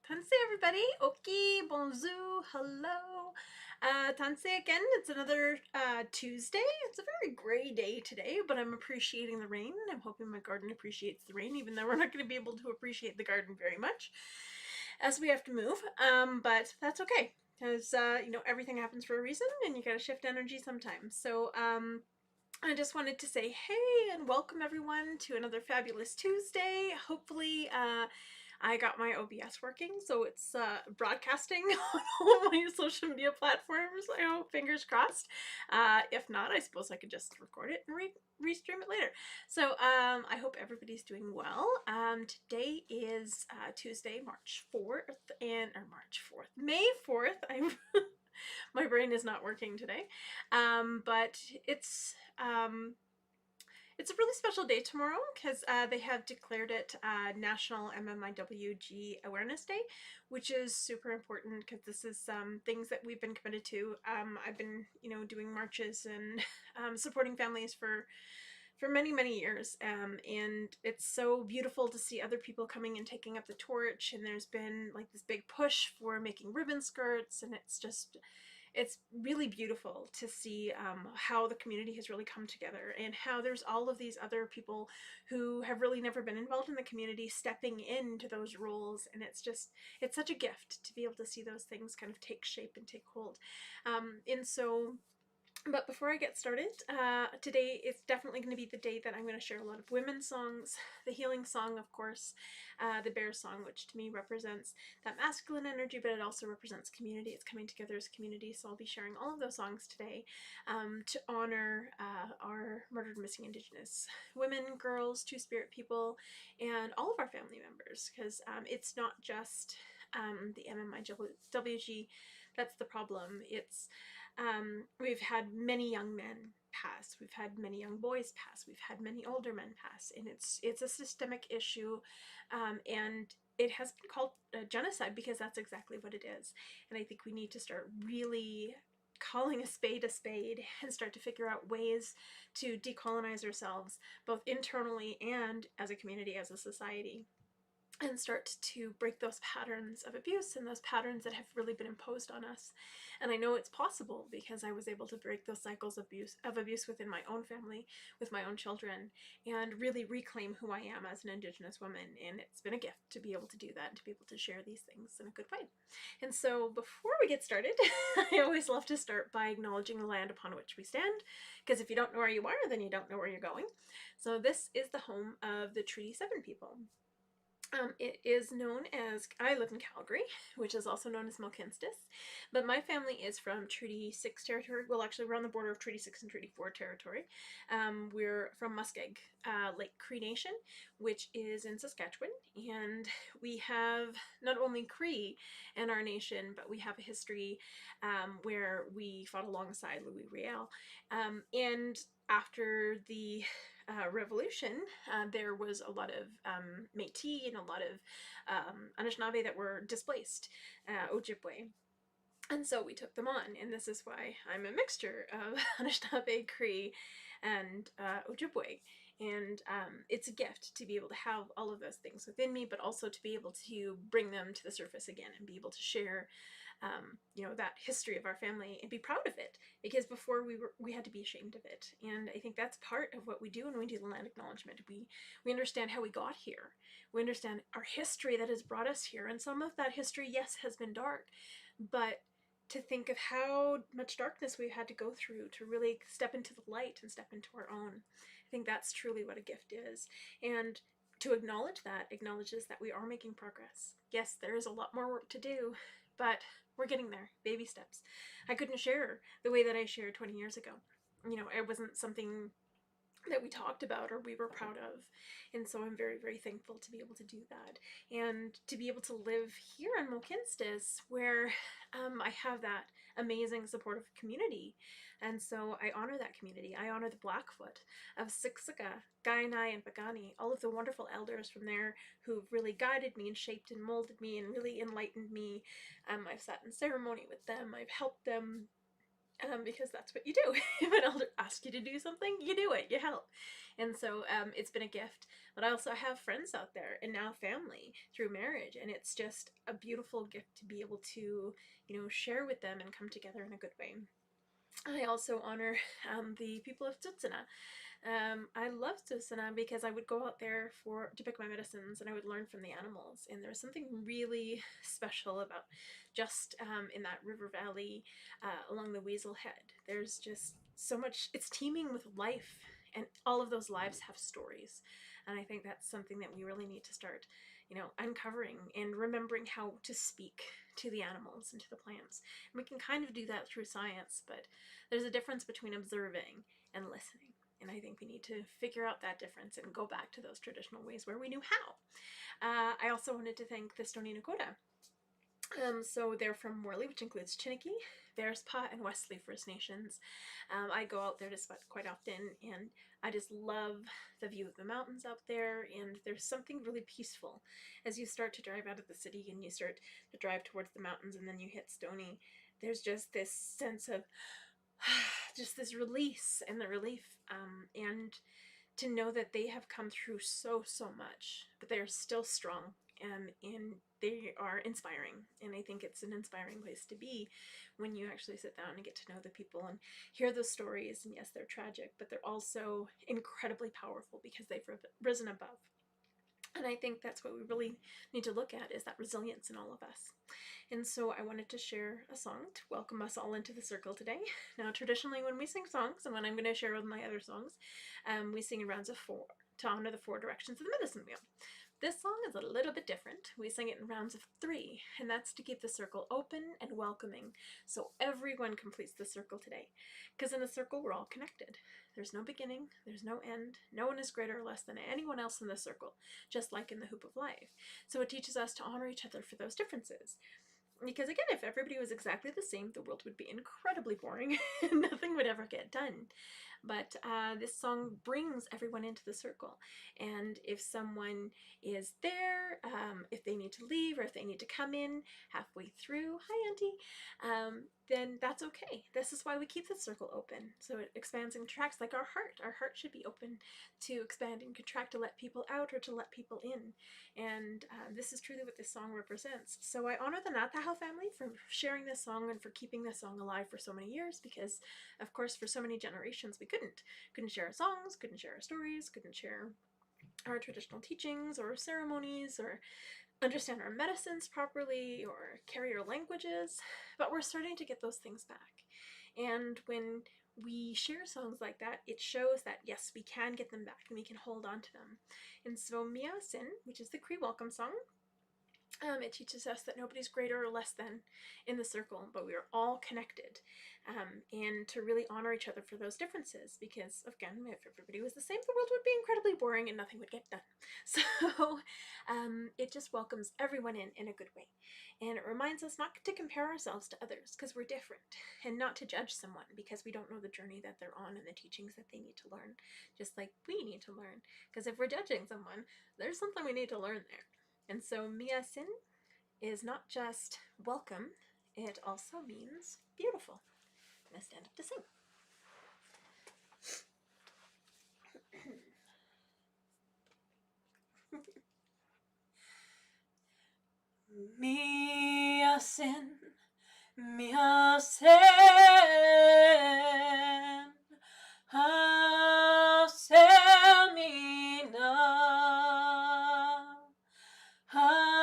Tanse everybody, oki, bonjour, hello. Tanse again, it's another Tuesday. It's a very gray day today, but I'm appreciating the rain. I'm hoping my garden appreciates the rain, even though we're not going to be able to appreciate the garden very much as we have to move. But that's okay, because everything happens for a reason, and you gotta shift energy sometimes. So I just wanted to say hey and welcome everyone to another fabulous Tuesday. Hopefully I got my OBS working, so it's broadcasting on all my social media platforms. I hope, fingers crossed. If not, I suppose I could just record it and restream it later. So I hope everybody's doing well. Today is Tuesday, March 4th, May 4th. I'm my brain is not working today, but it's a really special day tomorrow because they have declared it National MMIWG Awareness Day, which is super important because this is things that we've been committed to. I've been, doing marches and supporting families for many, many years. And it's so beautiful to see other people coming and taking up the torch. And there's been like this big push for making ribbon skirts, and it's really beautiful to see how the community has really come together, and how there's all of these other people who have really never been involved in the community stepping into those roles. And it's such a gift to be able to see those things kind of take shape and take hold. But before I get started, today is definitely going to be the day that I'm going to share a lot of women's songs, the healing song, of course, the bear song, which to me represents that masculine energy, but it also represents community. It's coming together as community, so I'll be sharing all of those songs today to honor our murdered missing Indigenous women, girls, two-spirit people, and all of our family members, because it's not just the MMIWG that's the problem. We've had many young men pass, we've had many young boys pass, we've had many older men pass, and it's a systemic issue, and it has been called genocide because that's exactly what it is. And I think we need to start really calling a spade and start to figure out ways to decolonize ourselves, both internally and as a community, as a society, and start to break those patterns of abuse and those patterns that have really been imposed on us. And I know it's possible because I was able to break those cycles of abuse within my own family, with my own children, and really reclaim who I am as an Indigenous woman. And it's been a gift to be able to do that and to be able to share these things in a good way. And so before we get started, I always love to start by acknowledging the land upon which we stand, because if you don't know where you are, then you don't know where you're going. So this is the home of the Treaty 7 people. It is known as, I live in Calgary, which is also known as Mohkinstsis, but my family is from Treaty 6 territory. Well, actually, we're on the border of Treaty 6 and Treaty 4 territory. We're from Muskeg, Lake Cree Nation, which is in Saskatchewan, and we have not only Cree in our nation, but we have a history where we fought alongside Louis Riel. And after the revolution, there was a lot of Métis and a lot of Anishinaabe that were displaced, Ojibwe. And so we took them on, and this is why I'm a mixture of Anishinaabe, Cree, and Ojibwe. And it's a gift to be able to have all of those things within me, but also to be able to bring them to the surface again and be able to share, that history of our family and be proud of it. Because before we had to be ashamed of it, and I think that's part of what we do when we do the land acknowledgement. We understand how we got here. We understand our history that has brought us here, and some of that history, yes, has been dark, but to think of how much darkness we've had to go through to really step into the light and step into our own. I think that's truly what a gift is. And to acknowledge that acknowledges that we are making progress. Yes, there is a lot more work to do, but we're getting there, baby steps. I couldn't share the way that I shared 20 years ago. It wasn't something that we talked about or we were proud of. And so I'm very, very thankful to be able to do that, and to be able to live here in Mohkinstsis, where I have that amazing supportive community. And so I honor that community. I honor the Blackfoot of Siksika, Kainai, and Pagani, all of the wonderful elders from there who've really guided me and shaped and molded me and really enlightened me. I've sat in ceremony with them. I've helped them because that's what you do. If an elder asks you to do something, you do it, you help. And so it's been a gift. But I also have friends out there and now family through marriage, and it's just a beautiful gift to be able to, share with them and come together in a good way. I also honor the people of Tsutsuna. I love Tsutsuna because I would go out there to pick my medicines, and I would learn from the animals. And there's something really special about just in that river valley along the Weasel Head. There's just so much, it's teeming with life, and all of those lives have stories. And I think that's something that we really need to start, uncovering and remembering how to speak to the animals and to the plants. And we can kind of do that through science, but there's a difference between observing and listening. And I think we need to figure out that difference and go back to those traditional ways where we knew how. I also wanted to thank the Stony Nakoda. So they're from Morley, which includes Chiniki, Bearspaw, and Wesley First Nations. I go out there to spot quite often, and I just love the view of the mountains out there, and there's something really peaceful as you start to drive out of the city and you start to drive towards the mountains, and then you hit Stony. There's just this sense of just this release and the relief, and to know that they have come through so much, but they are still strong, and they are inspiring. And I think it's an inspiring place to be when you actually sit down and get to know the people and hear those stories. And yes, they're tragic, but they're also incredibly powerful because they've risen above. And I think that's what we really need to look at, is that resilience in all of us. And so I wanted to share a song to welcome us all into the circle today. Now, traditionally when we sing songs, and when I'm going to share with my other songs, we sing in rounds of 4 to honor the 4 directions of the medicine wheel. This song is a little bit different. We sing it in rounds of 3, and that's to keep the circle open and welcoming, so everyone completes the circle today. Because in a circle, we're all connected. There's no beginning, there's no end. No one is greater or less than anyone else in the circle, just like in the hoop of life. So it teaches us to honor each other for those differences. Because again, if everybody was exactly the same, the world would be incredibly boring and nothing would ever get done. But this song brings everyone into the circle. And if someone is there, if they need to leave or if they need to come in halfway through, hi Auntie, then that's okay. This is why we keep the circle open. So it expands and contracts like our heart. Our heart should be open to expand and contract, to let people out or to let people in. And this is truly what this song represents. So I honor the Nataho family for sharing this song and for keeping this song alive for so many years, because of course for so many generations we couldn't share our songs, couldn't share our stories, couldn't share our traditional teachings or ceremonies, or understand our medicines properly, or carry our languages. But we're starting to get those things back. And when we share songs like that, it shows that yes, we can get them back and we can hold on to them. And so Mia Sin, which is the Cree welcome song, it teaches us that nobody's greater or less than in the circle, but we are all connected, and to really honor each other for those differences, because again, if everybody was the same, the world would be incredibly boring and nothing would get done. So it just welcomes everyone in a good way, and it reminds us not to compare ourselves to others because we're different, and not to judge someone because we don't know the journey that they're on and the teachings that they need to learn, just like we need to learn. Because if we're judging someone, there's something we need to learn there. And so Mia Sin is not just welcome, it also means beautiful. I'm going to stand up to sing. Mia Sin, Mia Sin, Hasemina, Hasemina,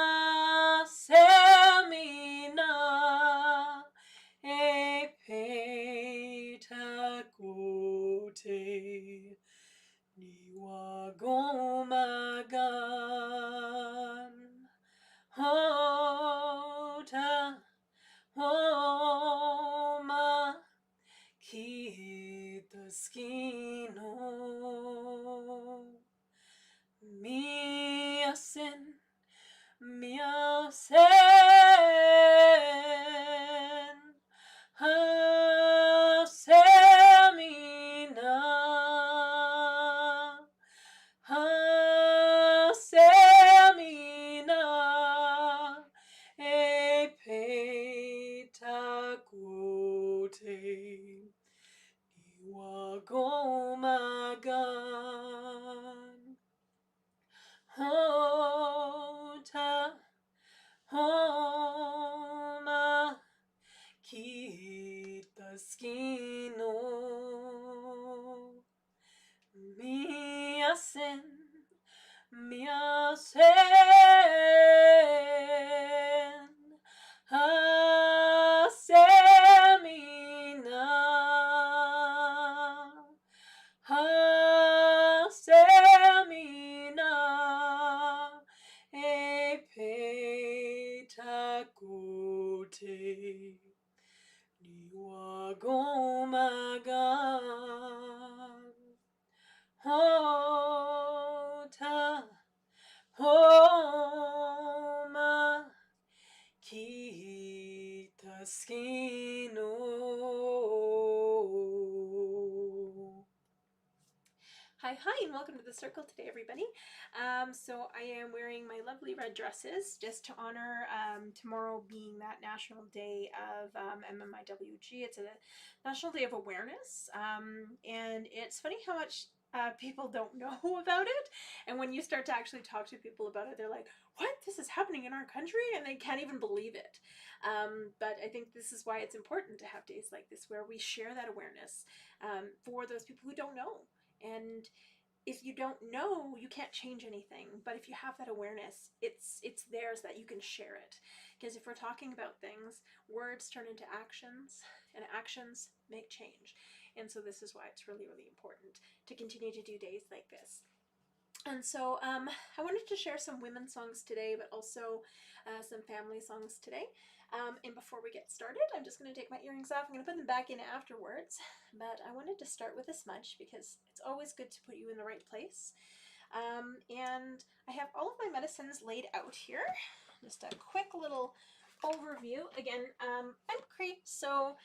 E Peta Gote, Niwa Gomagan, Hota, Homa, Kita Skino, Mia Sin, Mia Sin, Hasemina, Hasemina, E Peta Gote. miasen, miasen, hasemina, hasemina, epetakote, niwagomagan, hota, homa, kitaskino. Hi, and welcome to the circle today, everybody. So I am wearing my lovely red dresses just to honor tomorrow being that National Day of MMIWG. It's a National Day of Awareness, and it's funny how much people don't know about it. And when you start to actually talk to people about it, they're like, what? This is happening in our country? And they can't even believe it. But I think this is why it's important to have days like this where we share that awareness for those people who don't know. And if you don't know, you can't change anything. But if you have that awareness, it's theirs that you can share it. Because if we're talking about things, words turn into actions, and actions make change. And so this is why it's really, really important to continue to do days like this. And so I wanted to share some women's songs today, but also some family songs today. And before we get started, I'm just going to take my earrings off. I'm going to put them back in afterwards. But I wanted to start with a smudge because it's always good to put you in the right place. And I have all of my medicines laid out here. Just a quick little overview. Again, I'm Cree, so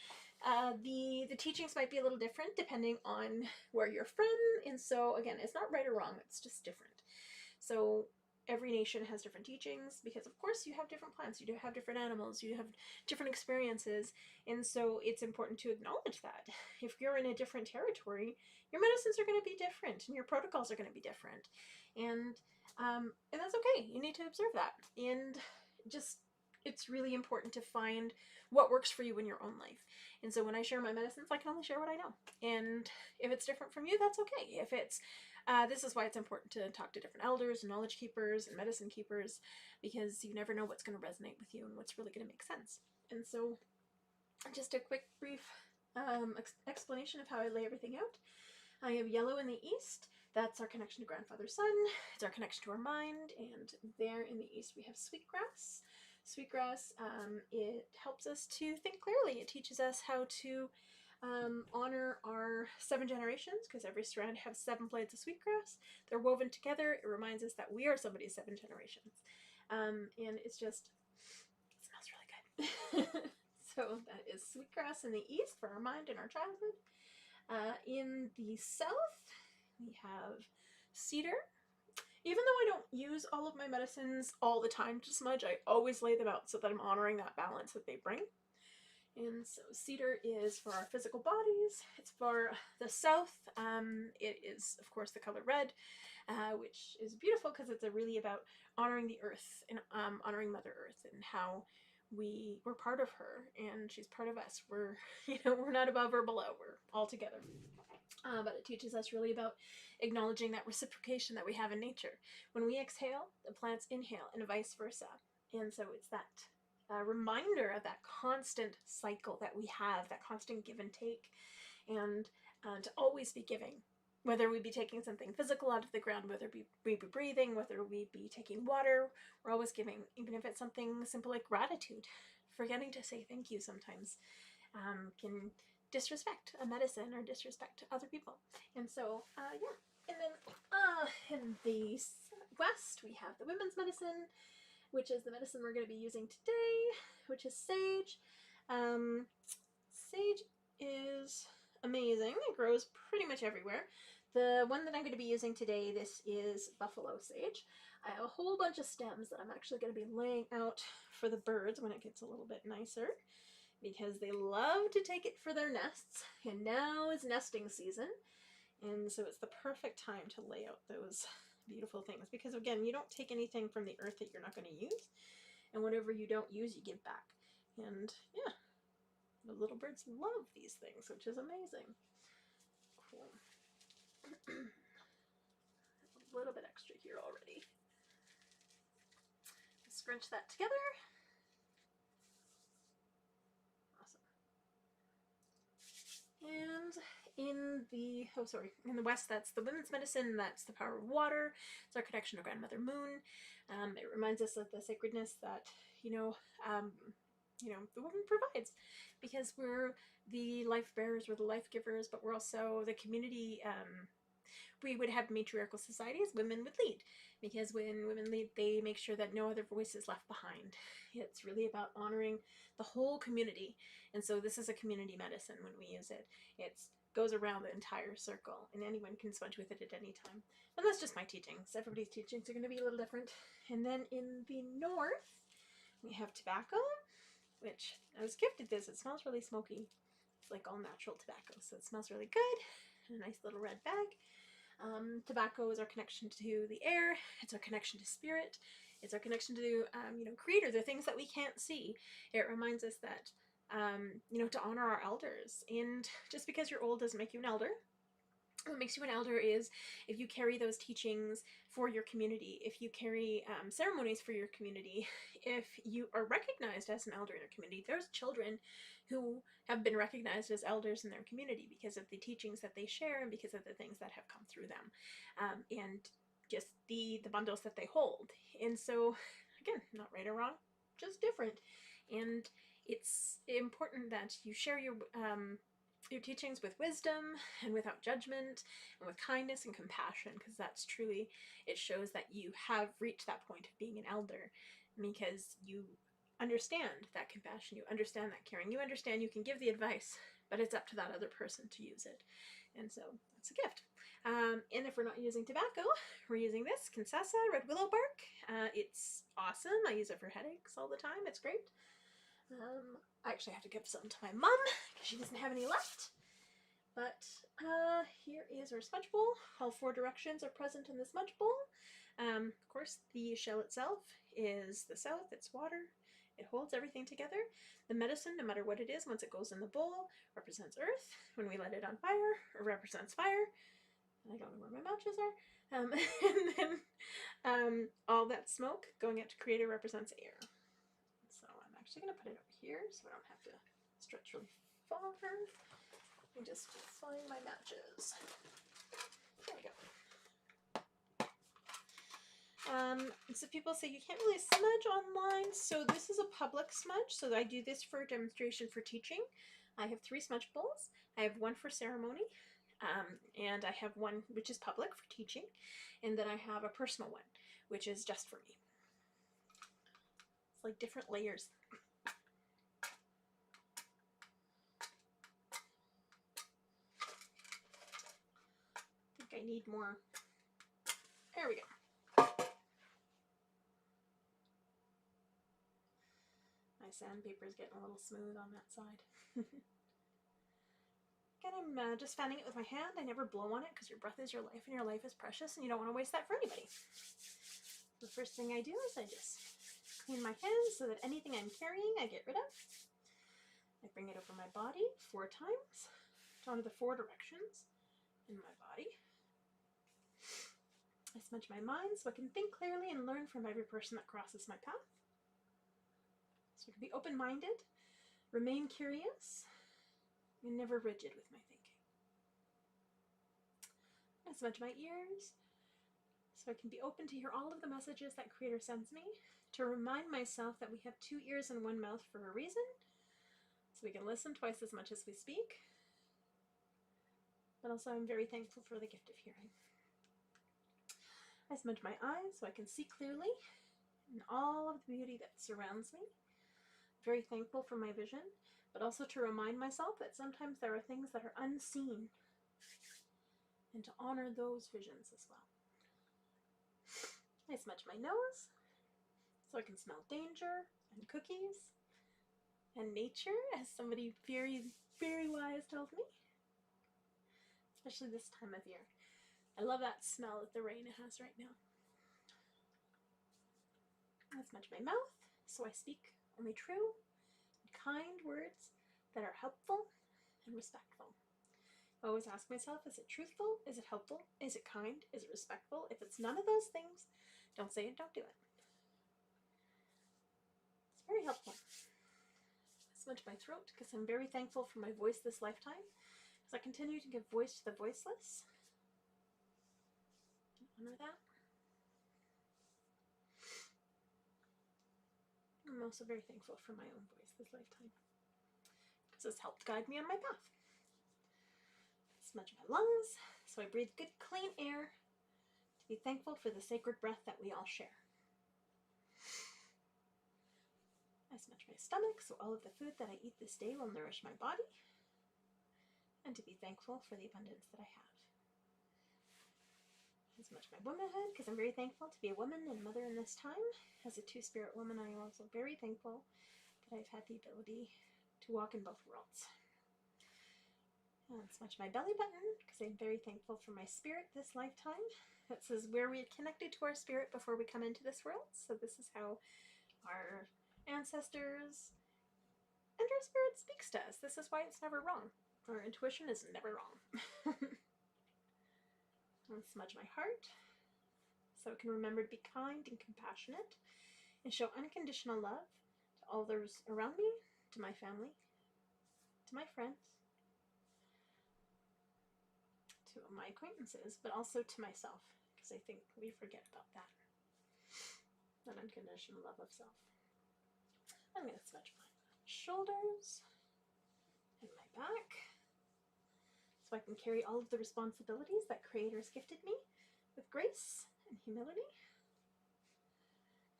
the teachings might be a little different depending on where you're from. And so again, it's not right or wrong, it's just different. So every nation has different teachings because of course you have different plants, you do have different animals, you have different experiences, and so it's important to acknowledge that. If you're in a different territory, your medicines are going to be different and your protocols are going to be different, and that's okay. You need to observe that, and just it's really important to find what works for you in your own life. And so when I share my medicines, I can only share what I know, and if it's different from you, that's okay. If it's this is why it's important to talk to different elders and knowledge keepers and medicine keepers, because you never know what's going to resonate with you and what's really going to make sense. And so just a quick brief explanation of how I lay everything out. I have yellow in the east. That's our connection to grandfather sun. It's our connection to our mind. And there in the east we have sweetgrass. Sweetgrass, it helps us to think clearly. It teaches us how to honor our 7 generations, because every strand has 7 blades of sweetgrass. They're woven together. It reminds us that we are somebody's 7 generations. And it's just, it smells really good. So that is sweetgrass in the east for our mind and our childhood. In the south, we have cedar. Even though I don't use all of my medicines all the time to smudge, I always lay them out so that I'm honoring that balance that they bring. And so cedar is for our physical bodies. It's for the south. It is, of course, the color red, which is beautiful because it's really about honoring the earth and honoring Mother Earth and how we're part of her and she's part of us. We're we're not above or below. We're all together. But it teaches us really about acknowledging that reciprocation that we have in nature. When we exhale, the plants inhale, and vice versa. And so it's that reminder of that constant cycle that we have, that constant give and take, and to always be giving. Whether we be taking something physical out of the ground, whether we be breathing, whether we be taking water, we're always giving, even if it's something simple like gratitude. Forgetting to say thank you sometimes can disrespect a medicine or disrespect other people. And so, yeah. And then in the west, we have the women's medicine, which is the medicine we're going to be using today, which is sage. Sage is amazing. It grows pretty much everywhere. The one that I'm going to be using today, this is buffalo sage. I have a whole bunch of stems that I'm actually going to be laying out for the birds when it gets a little bit nicer, because they love to take it for their nests, and now is nesting season, and so it's the perfect time to lay out those beautiful things, because again, you don't take anything from the earth that you're not going to use, and whatever you don't use, you give back. And yeah, the little birds love these things, which is amazing. Cool. a little bit extra here already. Scrunch that together. Awesome. And in the, in the West, that's the women's medicine, that's the power of water, it's our connection to Grandmother Moon. It reminds us of the sacredness that, the woman provides, because we're the life bearers, we're the life givers, but we're also the community. We would have matriarchal societies, women would lead, because when women lead, they make sure that no other voice is left behind. It's really about honoring the whole community. And so this is a community medicine when we use it. It goes around the entire circle, and anyone can smudge with it at any time. And that's just my teachings. Everybody's teachings are going to be a little different. And then in the north, we have tobacco, which I was gifted this. It smells really smoky. It's like all natural tobacco, so it smells really good. A nice little red bag. Tobacco is our connection to the air. It's our connection to spirit. It's our connection to, creator, the things that we can't see. It reminds us that, to honor our elders. And just because you're old doesn't make you an elder. What makes you an elder is if you carry those teachings for your community, if you carry ceremonies for your community, if you are recognized as an elder in your community. There's children who have been recognized as elders in their community because of the teachings that they share and because of the things that have come through them, and just the bundles that they hold. And so, again, not right or wrong, just different. And it's important that you share your teachings with wisdom and without judgment and with kindness and compassion, because that's truly, it shows that you have reached that point of being an elder, because you understand that compassion, you understand that caring, you understand you can give the advice, but it's up to that other person to use it. And so that's a gift. And if we're not using tobacco, we're using this Kinsasa red willow bark. It's awesome. I use it for headaches all the time. It's great. I actually have to give some to my mom because she doesn't have any left. But here is our smudge bowl. All 4 directions are present in the smudge bowl. Of course, the shell itself is the south. It's water. It holds everything together. The medicine, no matter what it is, once it goes in the bowl, represents earth. When we let it on fire, it represents fire. I don't know where my matches are. And then all that smoke going out to creator represents air. So I'm actually going to put it over here so I don't have to stretch really far. Let me just find my matches. There we go. So people say you can't really smudge online, so this is a public smudge, so I do this for a demonstration for teaching. I have 3 smudge bowls. I have 1 for ceremony, and I have 1 which is public for teaching, and then I have a personal one, which is just for me. It's like different layers. I think I need more. There we go. My sandpaper is getting a little smooth on that side. Again, I'm just fanning it with my hand. I never blow on it because your breath is your life and your life is precious and you don't want to waste that for anybody. The first thing I do is I just clean my hands so that anything I'm carrying I get rid of. I bring it over my body 4 times to honor the 4 directions in my body. I smudge my mind so I can think clearly and learn from every person that crosses my path. So I can be open-minded, remain curious, and never rigid with my thinking. I smudge my ears so I can be open to hear all of the messages that Creator sends me, to remind myself that we have 2 ears and 1 mouth for a reason, so we can listen twice as much as we speak. But also I'm very thankful for the gift of hearing. I smudge my eyes so I can see clearly in all of the beauty that surrounds me. Very thankful for my vision, but also to remind myself that sometimes there are things that are unseen, and to honor those visions as well. I smudge my nose so I can smell danger and cookies and nature, as somebody very, very wise told me, especially this time of year. I love that smell that the rain has right now. I smudge my mouth so I speak only true, kind words that are helpful and respectful. I always ask myself, is it truthful? Is it helpful? Is it kind? Is it respectful? If it's none of those things, don't say it, don't do it. It's very helpful. I smudge my throat because I'm very thankful for my voice this lifetime, as I continue to give voice to the voiceless. Honor that. I'm also very thankful for my own voice this lifetime, because it's helped guide me on my path. Smudge my lungs so I breathe good, clean air, to be thankful for the sacred breath that we all share. I smudge my stomach so all of the food that I eat this day will nourish my body, and to be thankful for the abundance that I have. I smudge my womanhood because I'm very thankful to be a woman and mother in this time. As a two-spirit woman, I am also very thankful that I've had the ability to walk in both worlds. And smudge my belly button because I'm very thankful for my spirit this lifetime. That says where we connected to our spirit before we come into this world. So this is how our ancestors and our spirit speaks to us. This is why it's never wrong. Our intuition is never wrong. And smudge my heart so I can remember to be kind and compassionate and show unconditional love to all those around me, to my family, to my friends, to my acquaintances, but also to myself, because I think we forget about that unconditional love of self. I'm going to smudge my shoulders and my back so I can carry all of the responsibilities that Creator's gifted me with grace and humility.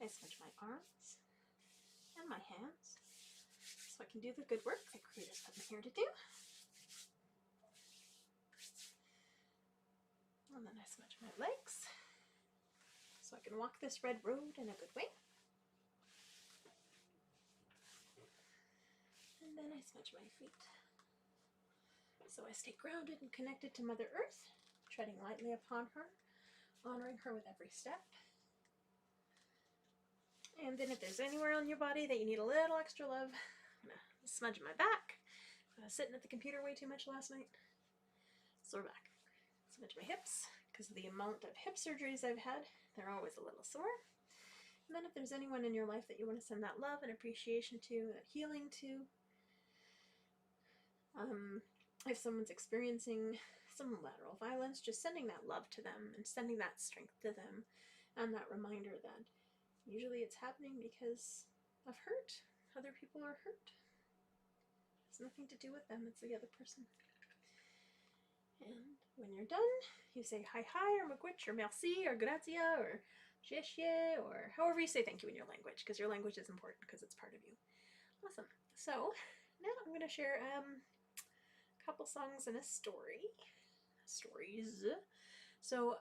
I smudge my arms and my hands so I can do the good work that Creator's put me here to do. And then I smudge my legs so I can walk this red road in a good way. And then I smudge my feet so I stay grounded and connected to Mother Earth, treading lightly upon her, honoring her with every step. And then if there's anywhere on your body that you need a little extra love, I'm going to smudge my back. I was sitting at the computer way too much last night. Sore back. Smudge my hips, because of the amount of hip surgeries I've had, they're always a little sore. And then if there's anyone in your life that you want to send that love and appreciation to, that healing to, if someone's experiencing some lateral violence, just sending that love to them and sending that strength to them, and that reminder that usually it's happening because of hurt. Other people are hurt. It's nothing to do with them, it's the other person. And when you're done, you say hi or miigwech or merci or grazie or xie or however you say thank you in your language, because your language is important because it's part of you. Awesome. So now I'm going to share a couple songs and a stories. So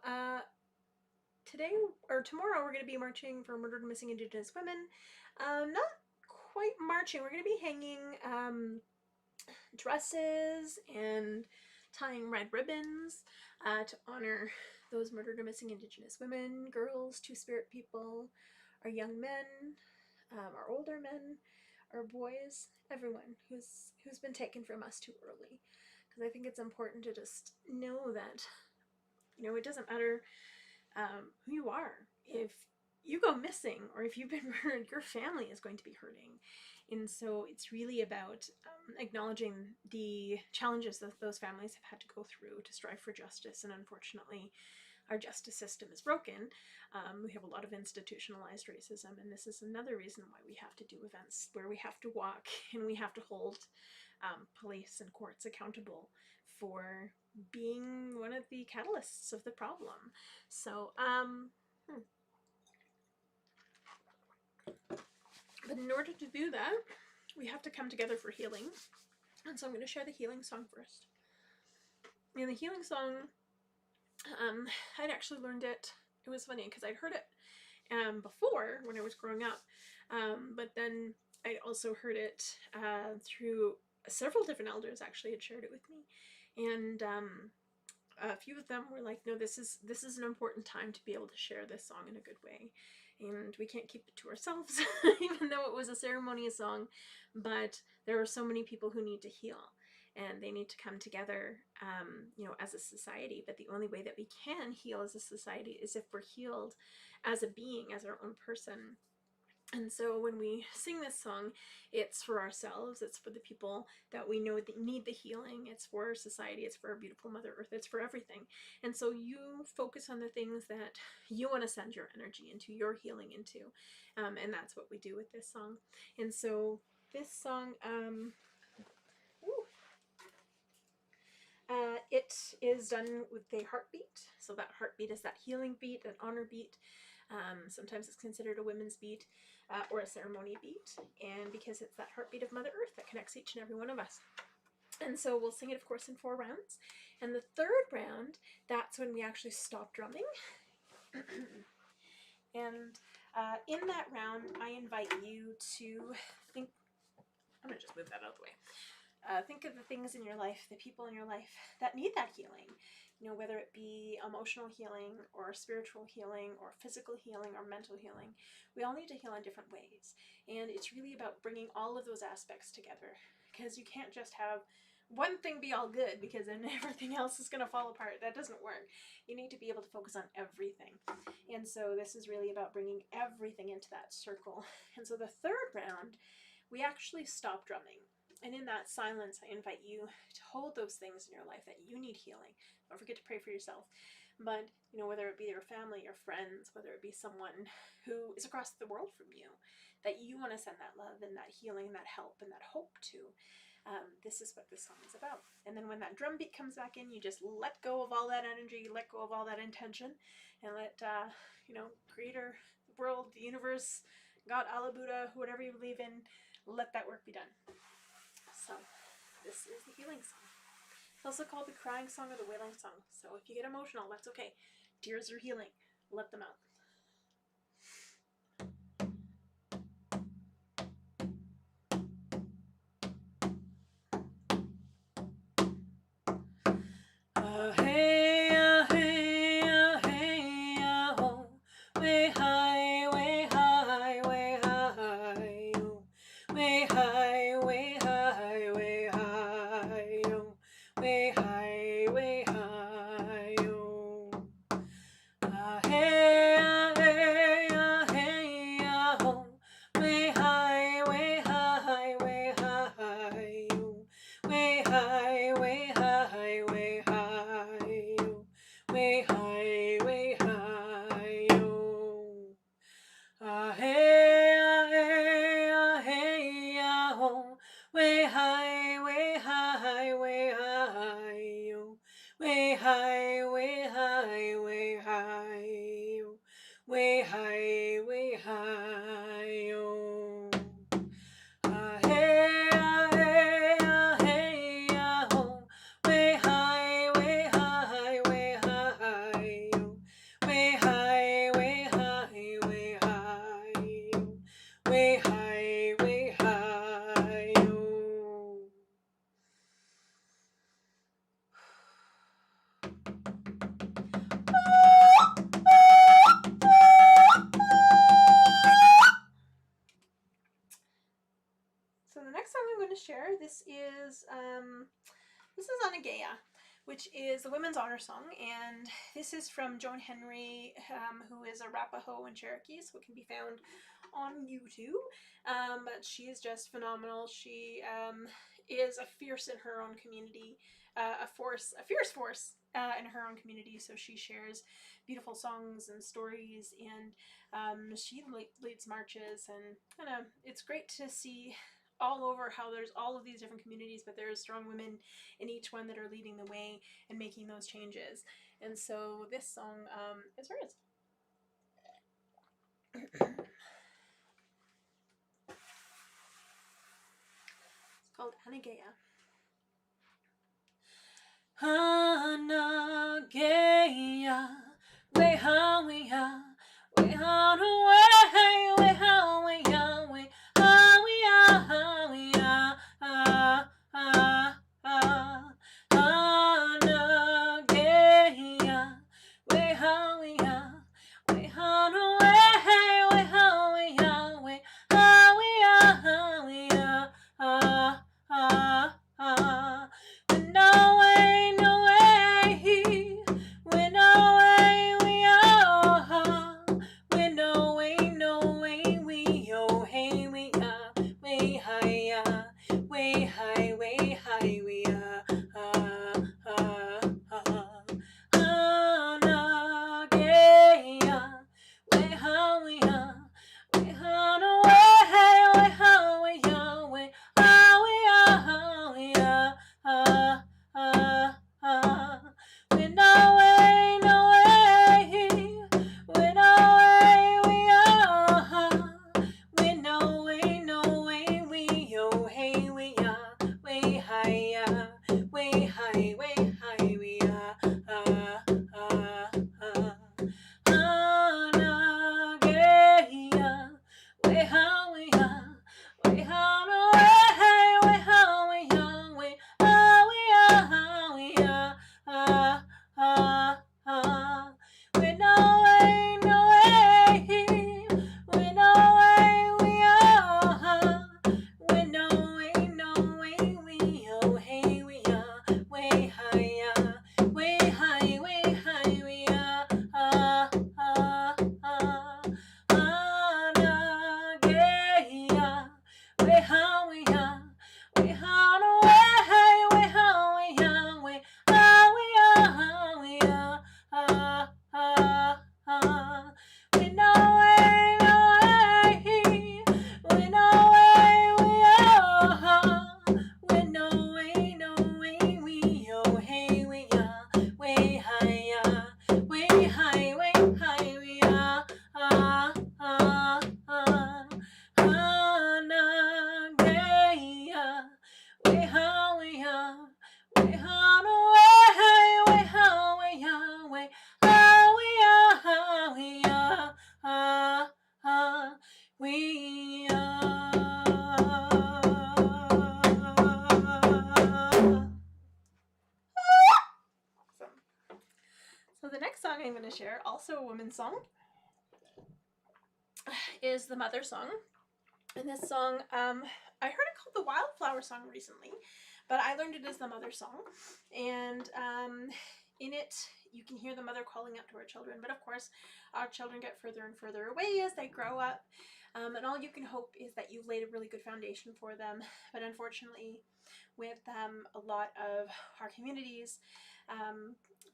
today or tomorrow we're going to be marching for murdered and missing Indigenous women. Not quite marching. We're going to be hanging dresses and tying red ribbons to honor those murdered or missing Indigenous women, girls, two-spirit people, our young men, our older men, our boys, everyone who's been taken from us too early. Because I think it's important to just know that, you know, it doesn't matter who you are. If you go missing or if you've been murdered, your family is going to be hurting. And so it's really about acknowledging the challenges that those families have had to go through to strive for justice. And unfortunately, our justice system is broken. We have a lot of institutionalized racism, and this is another reason why we have to do events where we have to walk and we have to hold police and courts accountable for being one of the catalysts of the problem. So, but in order to do that, we have to come together for healing. And so I'm going to share the healing song first. And the healing song, I'd actually learned it. It was funny because I'd heard it before when I was growing up. But then I also heard it through several different elders actually had shared it with me. And a few of them were like, no, this is an important time to be able to share this song in a good way. And we can't keep it to ourselves, even though it was a ceremonious song, but there are so many people who need to heal. and they need to come together, as a society. But the only way that we can heal as a society is if we're healed as a being, as our own person. And so when we sing this song, it's for ourselves, it's for the people that we know that need the healing, it's for society, it's for our beautiful Mother Earth, it's for everything. And so you focus on the things that you want to send your energy into, your healing into. And that's what we do with this song. And so this song, it is done with a heartbeat. So that heartbeat is that healing beat, an honor beat. Sometimes it's considered a women's beat or a ceremony beat. And because it's that heartbeat of Mother Earth that connects each and every one of us. And so we'll sing it, of course, in 4 rounds. And the 3rd round, that's when we actually stop drumming. And in that round, I invite you to think, I'm going to just move that out of the way. Think of the things in your life, the people in your life that need that healing. Whether it be emotional healing or spiritual healing or physical healing or mental healing. We all need to heal in different ways. And it's really about bringing all of those aspects together, because you can't just have one thing be all good, because then everything else is going to fall apart. That doesn't work. You need to be able to focus on everything. And so this is really about bringing everything into that circle. And so the 3rd round, we actually stop drumming. And in that silence, I invite you to hold those things in your life that you need healing. Don't forget to pray for yourself. But, whether it be your family, your friends, whether it be someone who is across the world from you, that you want to send that love and that healing and that help and that hope to, this is what this song is about. And then when that drum beat comes back in, you just let go of all that energy, let go of all that intention, and let, Creator, the world, the universe, God, Allah, Buddha, whatever you believe in, let that work be done. So this is the healing song. It's also called the crying song or the wailing song. So if you get emotional, that's okay. Tears are healing. Let them out. So the next song I'm going to share, this is Anageya, which is the Women's Honor Song, and this is from Joan Henry, who is a Arapaho and Cherokee, so it can be found on YouTube. But she is just phenomenal. She is a fierce in her own community, a fierce force in her own community. So she shares beautiful songs and stories, and she leads marches, and it's great to see all over how there's all of these different communities, but there's strong women in each one that are leading the way and making those changes. And so this song is hers. It's called Anageya. Anageya, wehawiya, wehanuwe, wehawiya, wehawiya, hawiya, Anageya, wehawiya, wehanuwe, wehawiya, wehawiya, hawiya, we way high, way high, way high, we So the next song I'm going to share, also a women's song, is the Mother Song. And this song, I heard it called the Wildflower Song recently, but I learned it as the Mother Song. And in it, you can hear the mother calling out to her children. But of course, our children get further and further away as they grow up. And all you can hope is that you've laid a really good foundation for them. But unfortunately, with a lot of our communities,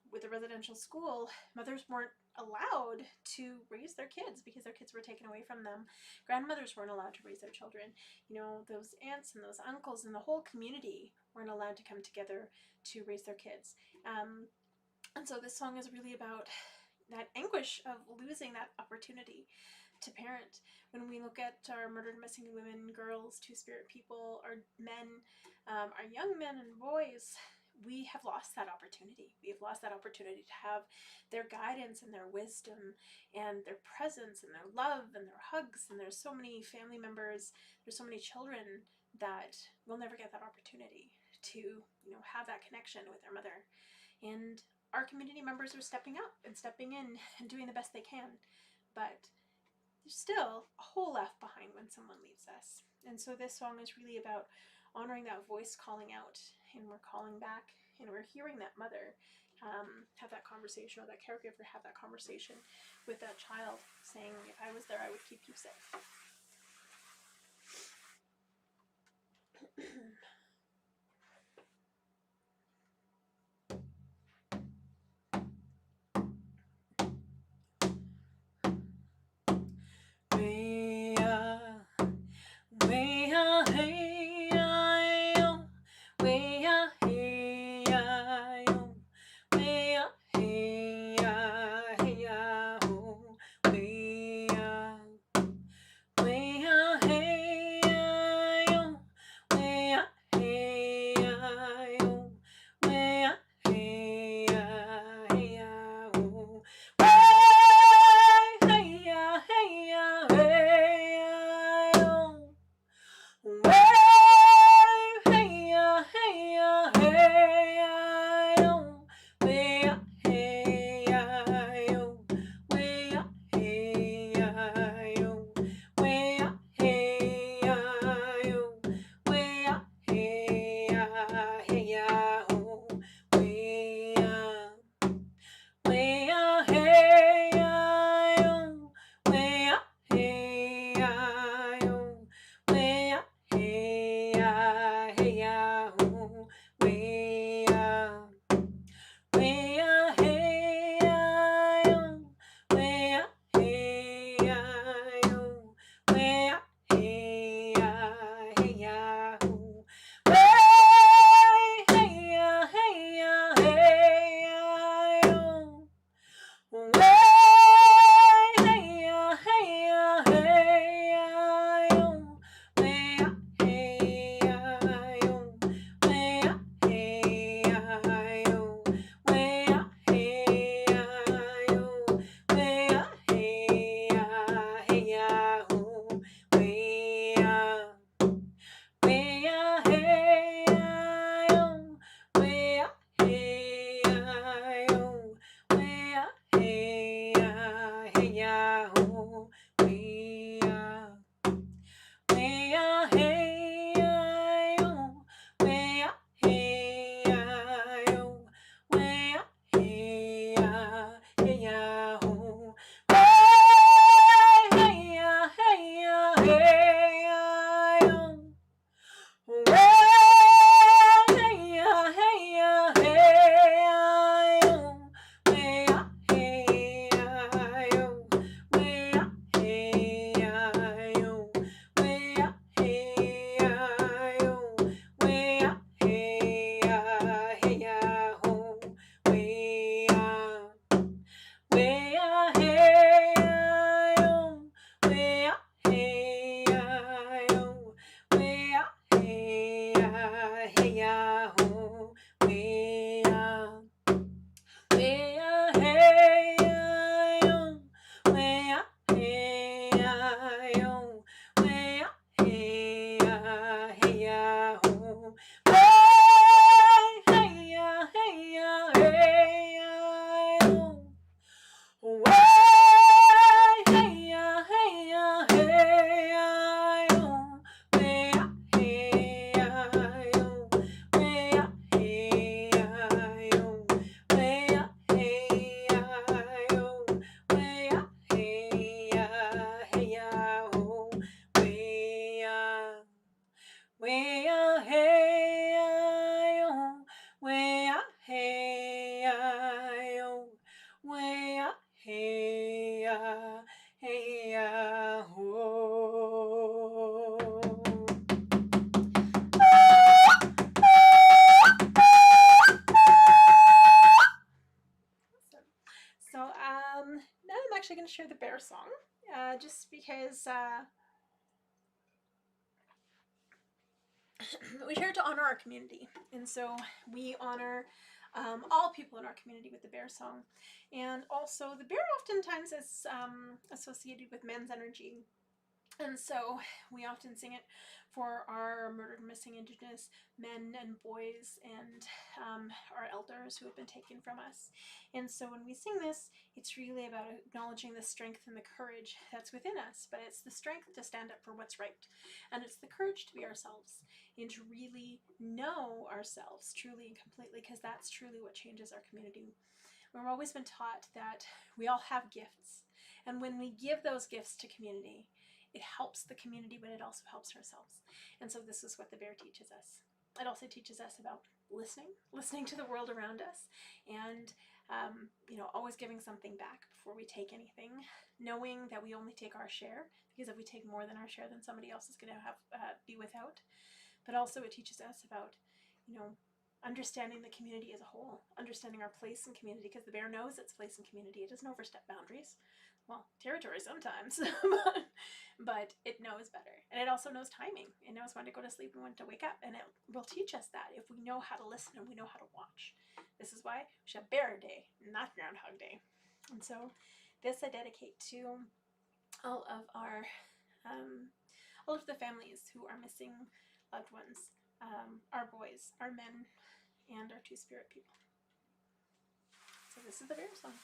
with a residential school, mothers weren't allowed to raise their kids because their kids were taken away from them. Grandmothers weren't allowed to raise their children. You know, those aunts and those uncles and the whole community weren't allowed to come together to raise their kids. And so this song is really about that anguish of losing that opportunity to parent. When we look at our murdered missing women, girls, two-spirit people, our men, our young men and boys, we have lost that opportunity. We have lost that opportunity to have their guidance and their wisdom and their presence and their love and their hugs. And there's so many family members, there's so many children that will never get that opportunity to, have that connection with their mother. And our community members are stepping up and stepping in and doing the best they can. But there's still a hole left behind when someone leaves us. And so this song is really about honoring that voice calling out, and we're calling back, and we're hearing that mother have that conversation, or that caregiver have that conversation with that child, saying, if I was there, I would keep you safe. way-ah, hey-ah-yo, way-ah, hey-ah-yo, way-ah, hey-ah, hey-ah-ho. So now I'm actually going to share the bear song, just because we're here to honor our community, and so we honor all people in our community with the bear song. And also, the bear oftentimes is associated with men's energy, and so we often sing it for our murdered, missing Indigenous men and boys, and our elders who have been taken from us. And so when we sing this, it's really about acknowledging the strength and the courage that's within us, but it's the strength to stand up for what's right, and it's the courage to be ourselves and to really know ourselves truly and completely, because that's truly what changes our community. We've always been taught that we all have gifts, and when we give those gifts to community, it helps the community, but it also helps ourselves. And so this is what the bear teaches us. It also teaches us about listening to the world around us, and always giving something back before we take anything, knowing that we only take our share, because if we take more than our share, then somebody else is going to have be without. But also it teaches us about, understanding the community as a whole, understanding our place in community, because the bear knows its place in community. It doesn't overstep boundaries. Well, territory sometimes, but it knows better. And it also knows timing. It knows when to go to sleep and when to wake up. And it will teach us that if we know how to listen and we know how to watch. This is why we should have Bear Day, not Groundhog Day. And so this I dedicate to all of all of the families who are missing loved ones, our boys, our men, and our two-spirit people. So this is the bear song.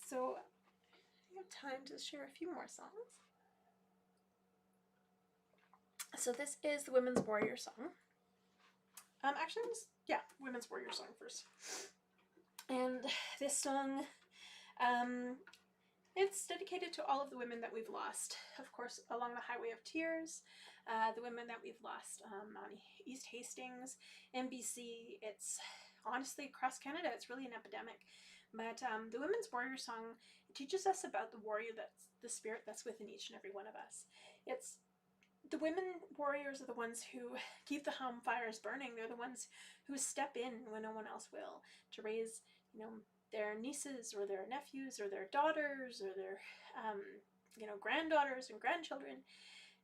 So I have time to share a few more songs. So this is the Women's Warrior Song. Actually, Women's Warrior Song first. And this song, it's dedicated to all of the women that we've lost, of course, along the Highway of Tears, the women that we've lost on East Hastings, NBC. It's honestly across Canada, it's really an epidemic. But the Women's Warrior Song teaches us about the warrior, that's the spirit that's within each and every one of us. It's the women warriors are the ones who keep the home fires burning. They're the ones who step in when no one else will, to raise, their nieces or their nephews or their daughters or their, granddaughters and grandchildren.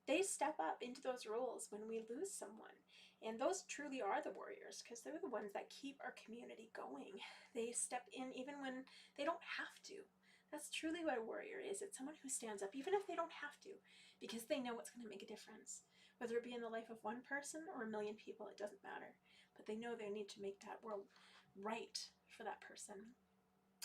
They step up into those roles when we lose someone. And those truly are the warriors, because they're the ones that keep our community going. They step in even when they don't have to. That's truly what a warrior is. It's someone who stands up even if they don't have to, because they know it's going to make a difference. Whether it be in the life of one person or a million people, it doesn't matter. But they know they need to make that world right for that person.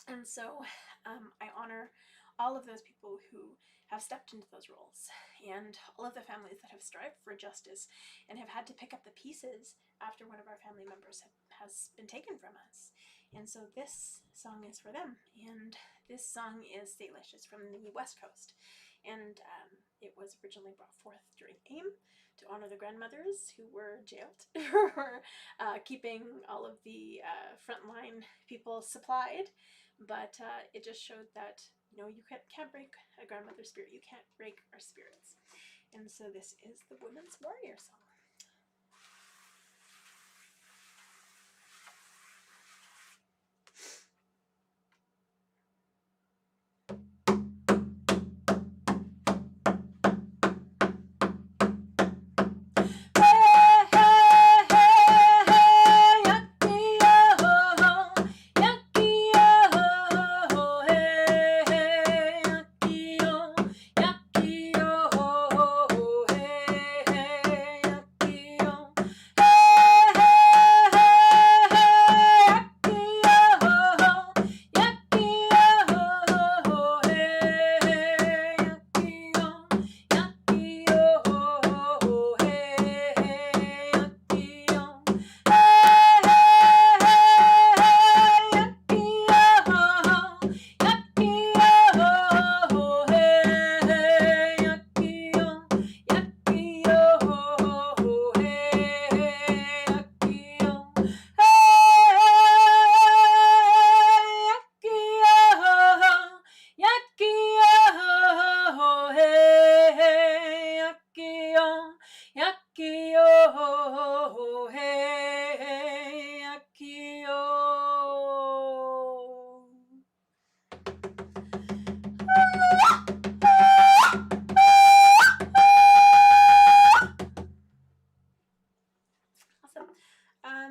And so I honor all of those people who have stepped into those roles, and all of the families that have strived for justice and have had to pick up the pieces after one of our family members has been taken from us. And so this song is for them. And this song is Salish. It's from the West Coast. And it was originally brought forth during AIM to honor the grandmothers who were jailed for keeping all of the frontline people supplied. But it just showed that, you know, you can't break a grandmother's spirit. You can't break our spirits. And so this is the Women's Warrior Song.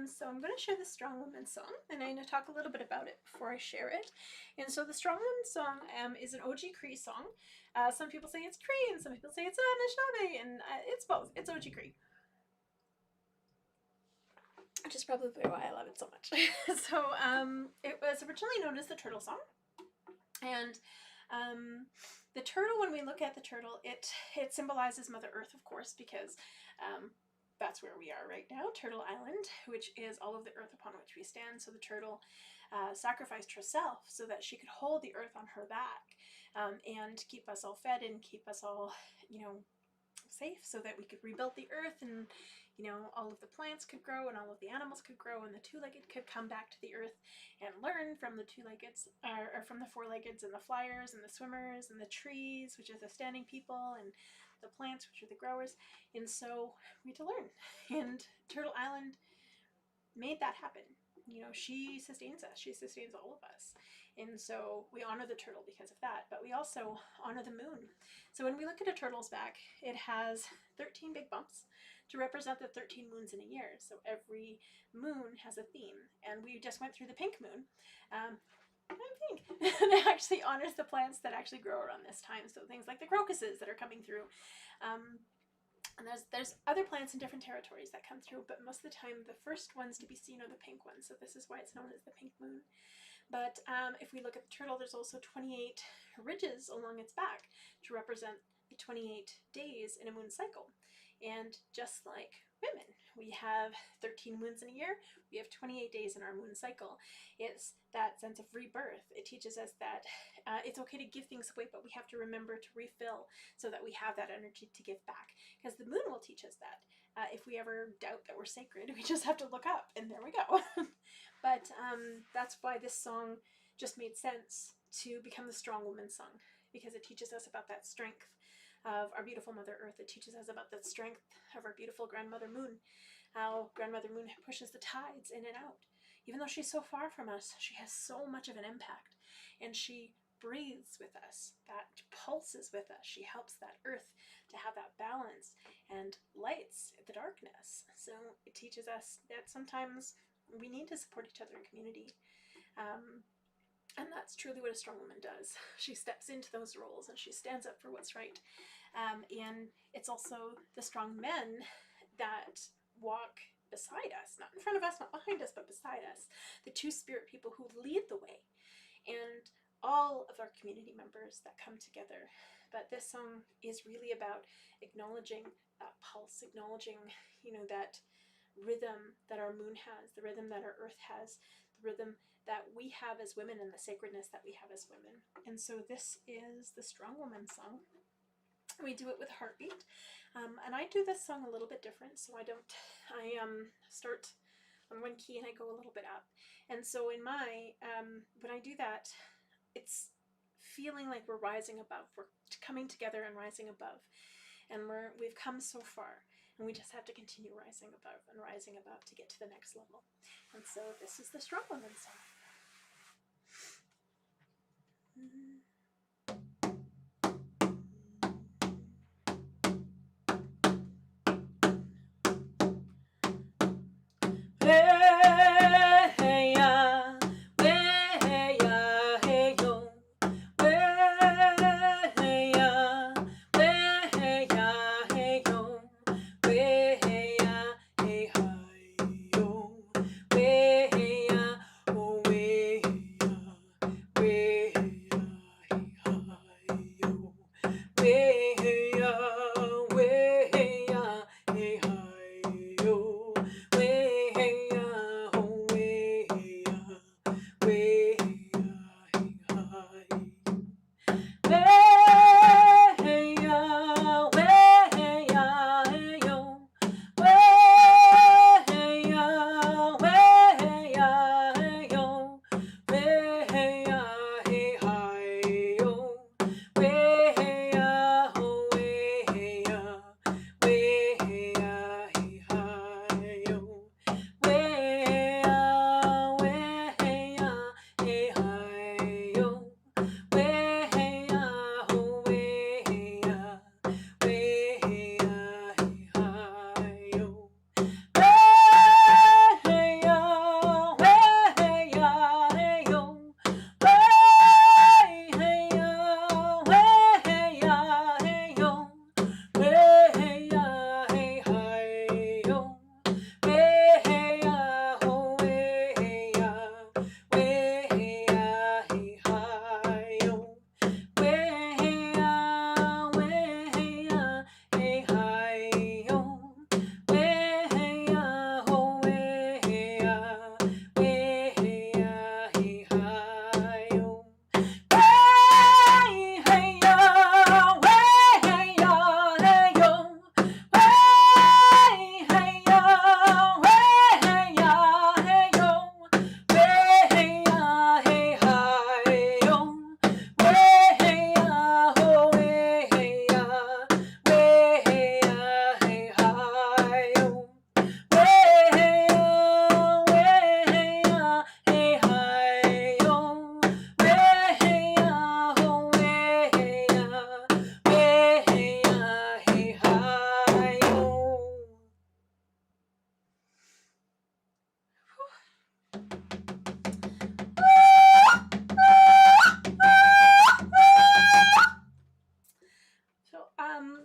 So I'm going to share the Strongman Song, and I'm going to talk a little bit about it before I share it. And so the Strongman Song is an OG Cree song. Some people say it's Cree, and some people say it's Anishinaabe, and it's both. It's OG Cree. Which is probably why I love it so much. So it was originally known as the Turtle Song. And the turtle, when we look at the turtle, it symbolizes Mother Earth, of course, because that's where we are right now, Turtle Island, which is all of the earth upon which we stand. So the turtle sacrificed herself so that she could hold the earth on her back and keep us all fed and keep us all, you know, safe, so that we could rebuild the earth, and, you know, all of the plants could grow and all of the animals could grow, and the two-legged could come back to the earth and learn from the two-leggeds, or from the four-leggeds, and the flyers and the swimmers, and the trees, which are the standing people, and the plants, which are the growers. And so we had to learn, and Turtle Island made that happen. You know, she sustains us. She sustains all of us. And so we honor the turtle because of that, but we also honor the moon. So when we look at a turtle's back, it has 13 big bumps to represent the 13 moons in a year. So every moon has a theme, and we just went through the pink moon. I'm pink. And it actually honors the plants that actually grow around this time. So things like the crocuses that are coming through. And there's other plants in different territories that come through, but most of the time the first ones to be seen are the pink ones. So this is why it's known as the pink moon. But if we look at the turtle, there's also 28 ridges along its back to represent the 28 days in a moon cycle. And just like women, we have 13 moons in a year, we have 28 days in our moon cycle. It's that sense of rebirth. It teaches us that it's okay to give things away, but we have to remember to refill so that we have that energy to give back. Because the moon will teach us that. If we ever doubt that we're sacred, we just have to look up, and there we go. But that's why this song just made sense to become the Strong Woman Song, because it teaches us about that strength of our beautiful Mother Earth. It teaches us about the strength of our beautiful Grandmother Moon, how Grandmother Moon pushes the tides in and out. Even though she's so far from us, she has so much of an impact, and she breathes with us, that pulses with us. She helps that earth to have that balance and lights the darkness. So it teaches us that sometimes we need to support each other in community. And that's truly what a strong woman does. She steps into those roles and she stands up for what's right. And it's also the strong men that walk beside us, not in front of us, not behind us, but beside us, the two spirit people who lead the way, and all of our community members that come together. But this song is really about acknowledging that pulse, acknowledging, that rhythm that our moon has, the rhythm that our earth has, the rhythm that we have as women, and the sacredness that we have as women. And so this is the Strong Woman Song. We do it with heartbeat, and I do this song a little bit different. So I start on one key and I go a little bit up. And so in my when I do that, it's feeling like we're rising above. We're coming together and rising above, and we've come so far, and we just have to continue rising above and rising above to get to the next level. And so this is the Strong Woman Song.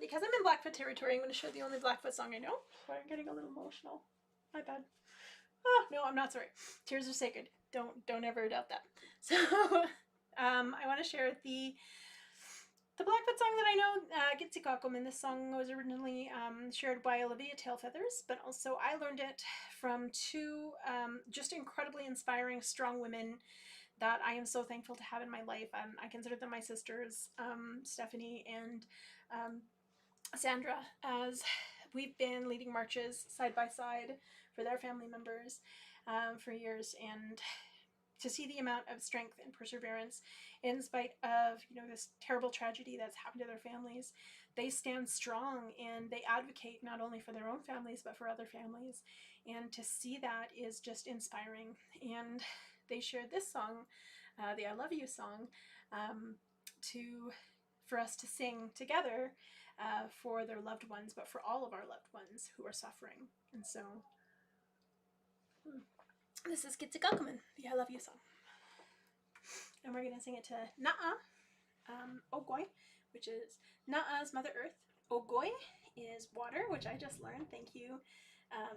Because I'm in Blackfoot territory, I'm going to show the only Blackfoot song I know. Sorry, I'm getting a little emotional. My bad. Oh, no, I'm not sorry. Tears are sacred. Don't ever doubt that. So, I want to share the Blackfoot song that I know, Gitsikakumin. This song was originally shared by Olivia Tailfeathers, but also I learned it from two just incredibly inspiring, strong women that I am so thankful to have in my life. I consider them my sisters, Stephanie and Sandra, as we've been leading marches side by side for their family members for years, and to see the amount of strength and perseverance in spite of this terrible tragedy that's happened to their families, they stand strong and they advocate not only for their own families but for other families, and to see that is just inspiring. And they shared this song, the I Love You song, for us to sing together for their loved ones, but for all of our loved ones who are suffering. And so this is Gitsikakumin, the I Love You song. And we're going to sing it to Na'a, Ogoi, which is Na'a's Mother Earth. Ogoi is water, which I just learned. Thank you,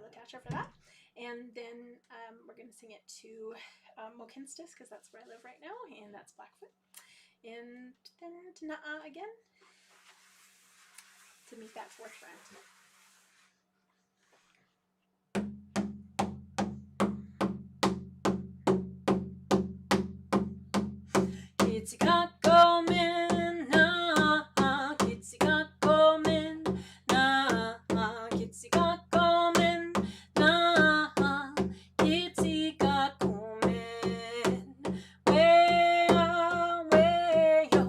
Latasha, for that. And then we're going to sing it to Mokinstis, because that's where I live right now, and that's Blackfoot. And then to Na'a again, to meet that fourth friend. Kitsikakkomen na, kitsikakkomen na, kitsikakkomen na, kitsikakkomen. Weya, weyo,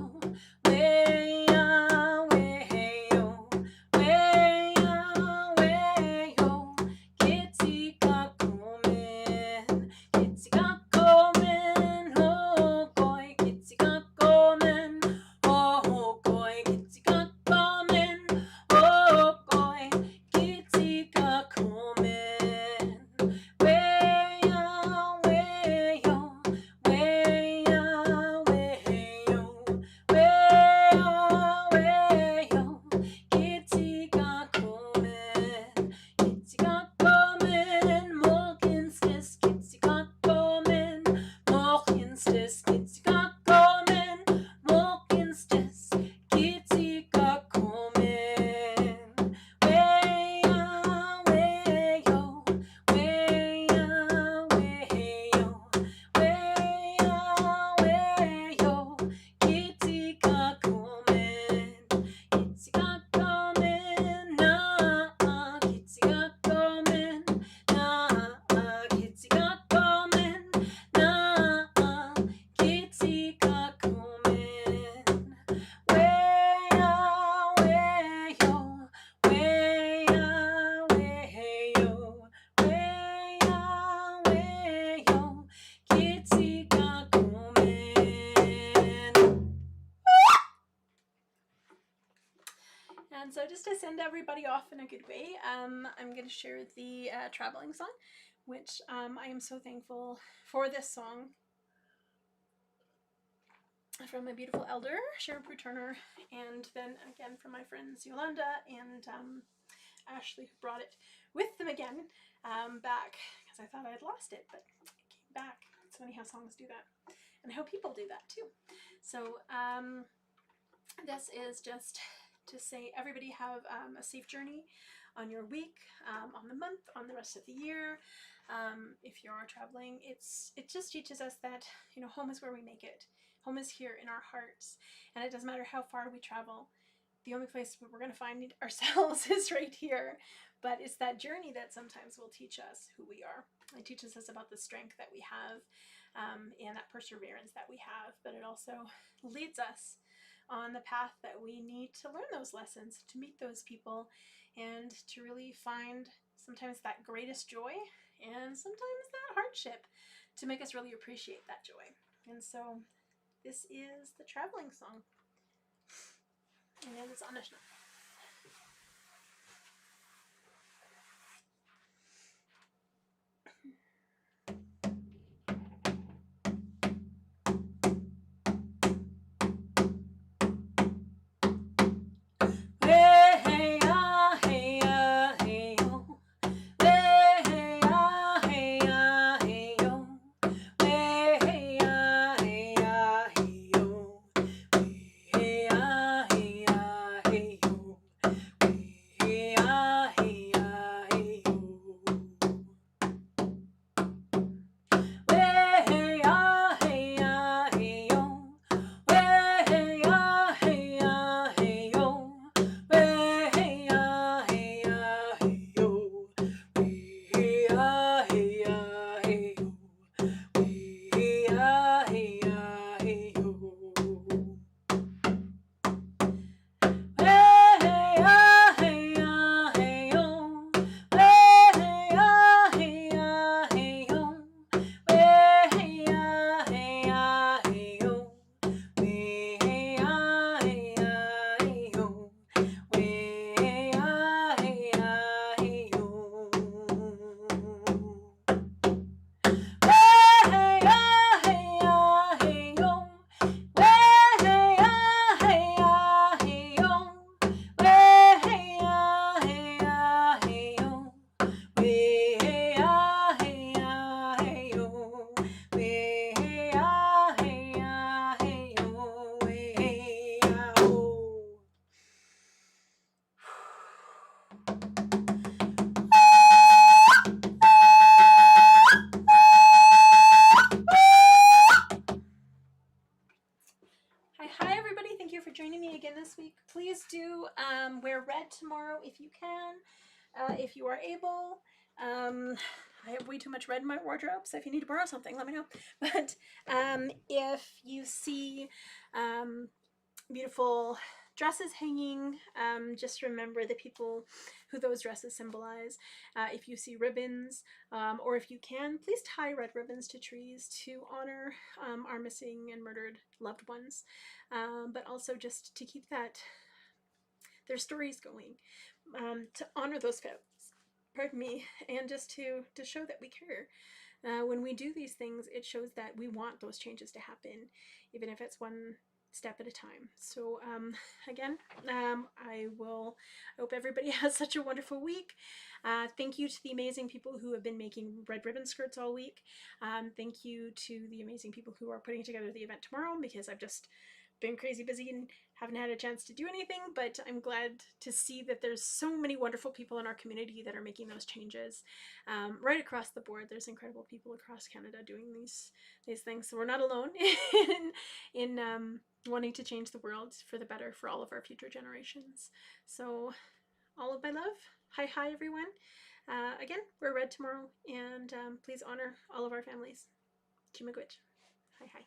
weya, weyo, weya, weyo, kitsikakkomen, kitsikakkomen, hokoi, kitsikakkomen, hokoi, kitsikakkomen, hokoi, kitsikakkomen. Weya, weyo, weya, weyo, weya, weyo, kitsikakkomen, kitsikakkomen, mokinstis, kitsikakkomen, mokinstis, kitsikakkomen, mokinstis, kitsikakkomen. Weya, weyo, weya, weyo, weya, weyo, kitsikakkomen, kitsikakkomen na, kitsikakkomen na, kitsikakkomen na, kitsikakkomen. Weya, weyo, weya, weyo, weya, weyo, kitsikakkomen. And so just to send everybody off in a good way, I'm going to share the traveling song, which I am so thankful for this song from my beautiful elder, Sharon Prue Turner, and then again from my friends Yolanda and Ashley, who brought it with them again back, because I thought I had lost it, but it came back. It's funny how songs do that, and I hope people do that too. So this is just to say everybody have a safe journey on your week, on the month, on the rest of the year. If you are traveling, it just teaches us that, you know, home is where we make it. Home is here in our hearts, and it doesn't matter how far we travel. The only place where we're going to find ourselves is right here. But it's that journey that sometimes will teach us who we are. It teaches us about the strength that we have and that perseverance that we have. But it also leads us on the path that we need to learn those lessons, to meet those people, and to really find sometimes that greatest joy and sometimes that hardship to make us really appreciate that joy. And so this is the traveling song. And it's Anishna. tomorrow if you can, if you are able. I have way too much red in my wardrobe, so if you need to borrow something, let me know. But if you see beautiful dresses hanging, just remember the people who those dresses symbolize. If you see ribbons, or if you can, please tie red ribbons to trees to honor our missing and murdered loved ones, but also just to keep their stories going, to honor those families, pardon me, and just to show that we care. When we do these things, it shows that we want those changes to happen, even if it's one step at a time. So again, I hope everybody has such a wonderful week. Thank you to the amazing people who have been making red ribbon skirts all week. Thank you to the amazing people who are putting together the event tomorrow, because I've just been crazy busy and haven't had a chance to do anything, but I'm glad to see that there's so many wonderful people in our community that are making those changes, right across the board. There's incredible people across Canada doing these things, so we're not alone in wanting to change the world for the better for all of our future generations. So all of my love. Hi everyone. Again, we're red tomorrow, and please honor all of our families. Chimagwich. Hi.